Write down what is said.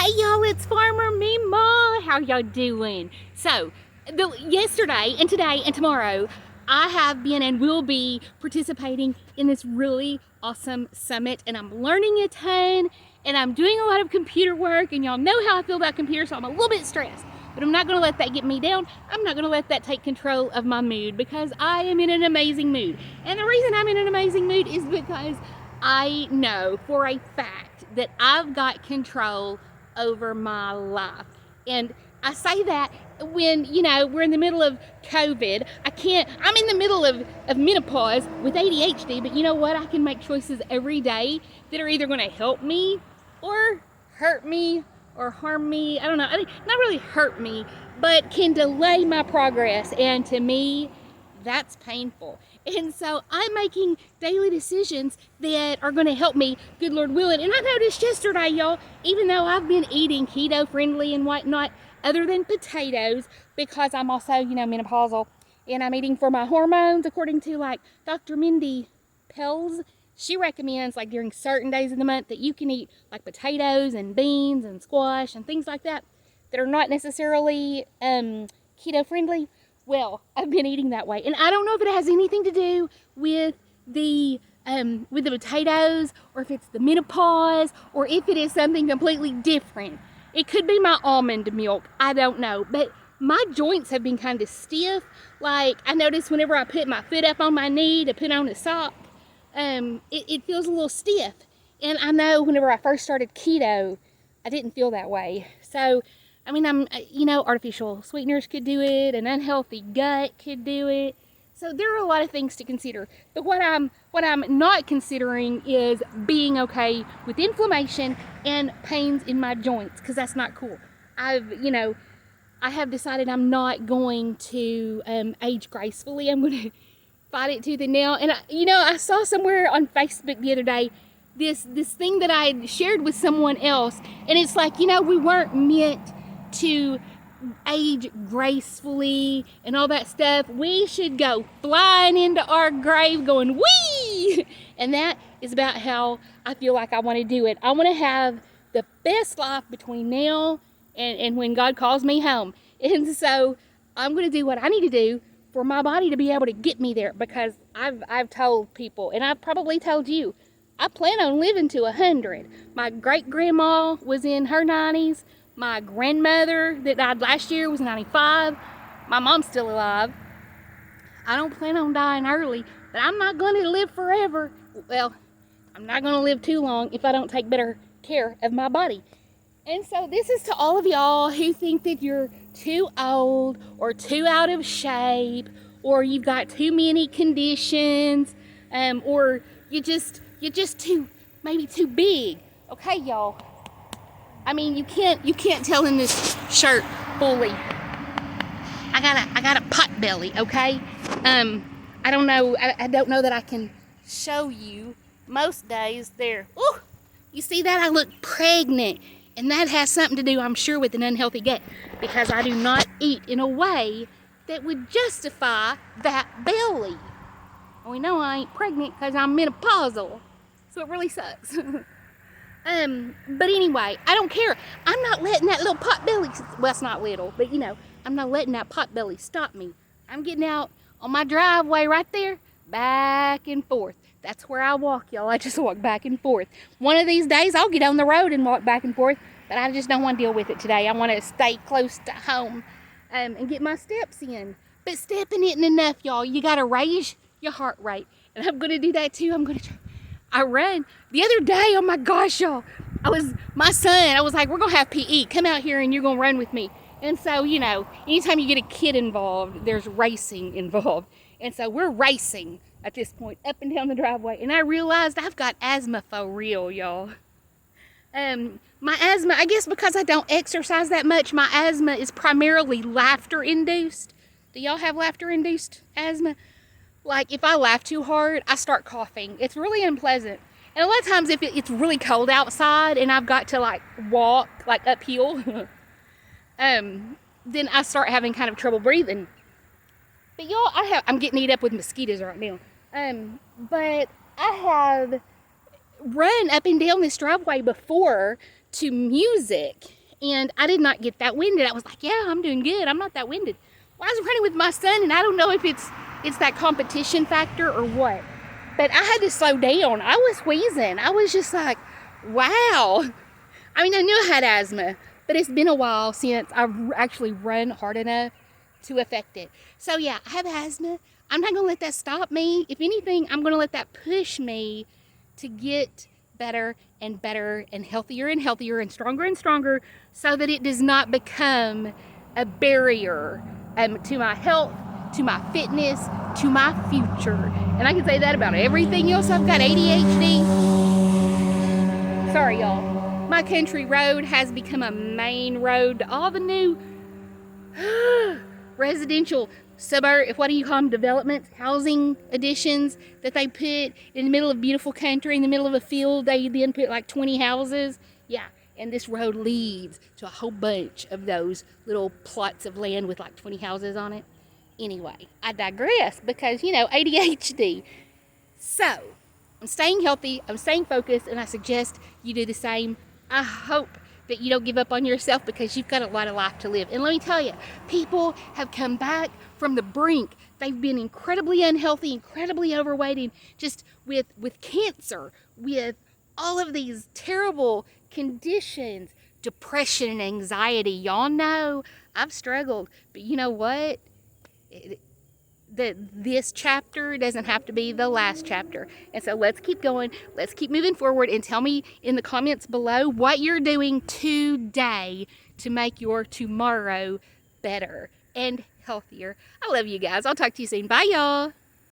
Hey y'all, it's Farmer MeeMaw. How y'all doing? So, yesterday and today and tomorrow, I have been and will be participating in this really awesome summit, and I'm learning a ton, and I'm doing a lot of computer work, and y'all know how I feel about computers, so I'm a little bit stressed. But I'm not going to let that get me down. I'm not going to let that take control of my mood, because I am in an amazing mood. And the reason I'm in an amazing mood is because I know for a fact that I've got control over my life. And I say that when, we're in the middle of COVID. I'm in the middle of menopause with ADHD, but you know what? I can make choices every day that are either going to help me or hurt me or harm me. I don't know. Not really hurt me, but can delay my progress. And to me, that's painful. And so I'm making daily decisions that are going to help me, good Lord willing. And I noticed yesterday, y'all, even though I've been eating keto friendly and whatnot, other than potatoes, because I'm also, menopausal, and I'm eating for my hormones, according to like Dr. Mindy Pelz. She recommends like during certain days of the month that you can eat like potatoes and beans and squash and things like that are not necessarily keto friendly. Well, I've been eating that way, and I don't know if it has anything to do with the potatoes, or if it's the menopause, or if it is something completely different. It could be my almond milk. I don't know, but my joints have been kind of stiff. Like I notice whenever I put my foot up on my knee to put on a sock, it feels a little stiff. And I know whenever I first started keto, I didn't feel that way. So I mean, artificial sweeteners could do it, an unhealthy gut could do it. So there are a lot of things to consider. But what I'm not considering is being okay with inflammation and pains in my joints, because that's not cool. I have decided I'm not going to age gracefully. I'm going to fight it tooth and nail. And I saw somewhere on Facebook the other day this thing that I shared with someone else, and it's like, we weren't meant to age gracefully and all that stuff. We should go flying into our grave going wee, and that is about how I feel like I want to do it. I want to have the best life between now and when God calls me home. And so I'm going to do what I need to do for my body to be able to get me there, because I've told people, and I've probably told you, I plan on living to 100. My great grandma was in her 90s. My grandmother that died last year was 95. My mom's still alive. I don't plan on dying early, but I'm not going to live forever. Well, I'm not going to live too long if I don't take better care of my body. And so this is to all of y'all who think that you're too old or too out of shape, or you've got too many conditions, or you're just maybe too big. Okay, y'all. I mean, you can't tell in this shirt fully. I got a pot belly, okay? I don't know that I can show you most days there. Ooh, you see that? I look pregnant, and that has something to do, I'm sure, with an unhealthy gut, because I do not eat in a way that would justify that belly. And we know I ain't pregnant because I'm menopausal, so it really sucks. But anyway, I don't care. I'm not letting that little pot belly, well, it's not little, but I'm not letting that pot belly stop me. I'm getting out on my driveway right there, back and forth. That's where I walk, y'all. I just walk back and forth. One of these days, I'll get on the road and walk back and forth, but I just don't want to deal with it today. I want to stay close to home, and get my steps in. But stepping isn't enough, y'all. You got to raise your heart rate, and I'm going to do that too. I'm going to try. I ran the other day, oh my gosh, y'all. I was like, we're going to have PE. Come out here and you're going to run with me. And so, anytime you get a kid involved, there's racing involved. And so we're racing at this point up and down the driveway. And I realized I've got asthma for real, y'all. My asthma, I guess because I don't exercise that much, my asthma is primarily laughter-induced. Do y'all have laughter-induced asthma? Like, if I laugh too hard, I start coughing. It's really unpleasant. And a lot of times if it's really cold outside and I've got to, like, walk, like, uphill, then I start having kind of trouble breathing. But, y'all, I'm getting eaten up with mosquitoes right now. But I have run up and down this driveway before to music, and I did not get that winded. I was like, yeah, I'm doing good. I'm not that winded. Well, I was running with my son, and I don't know if it's that competition factor or what, but I had to slow down. I was wheezing. I was just like, wow. I mean, I knew I had asthma, but it's been a while since I've actually run hard enough to affect it. So yeah, I have asthma. I'm not gonna let that stop me. If anything, I'm gonna let that push me to get better and better and healthier and stronger so that it does not become a barrier to my health, to my fitness, to my future. And I can say that about everything else. I've got ADHD. Sorry, y'all. My country road has become a main road to all the new residential suburb, what do you call them, developments, housing additions that they put in the middle of beautiful country, in the middle of a field. They then put like 20 houses. Yeah, and this road leads to a whole bunch of those little plots of land with like 20 houses on it. Anyway, I digress because, you know, ADHD. So, I'm staying healthy, I'm staying focused, and I suggest you do the same. I hope that you don't give up on yourself because you've got a lot of life to live. And let me tell you, people have come back from the brink. They've been incredibly unhealthy, incredibly overweight, and just with cancer, with all of these terrible conditions, depression and anxiety. Y'all know I've struggled, but you know what? This chapter doesn't have to be the last chapter. And so let's keep going. Let's keep moving forward, and tell me in the comments below what you're doing today to make your tomorrow better and healthier. I love you guys. I'll talk to you soon. Bye, y'all.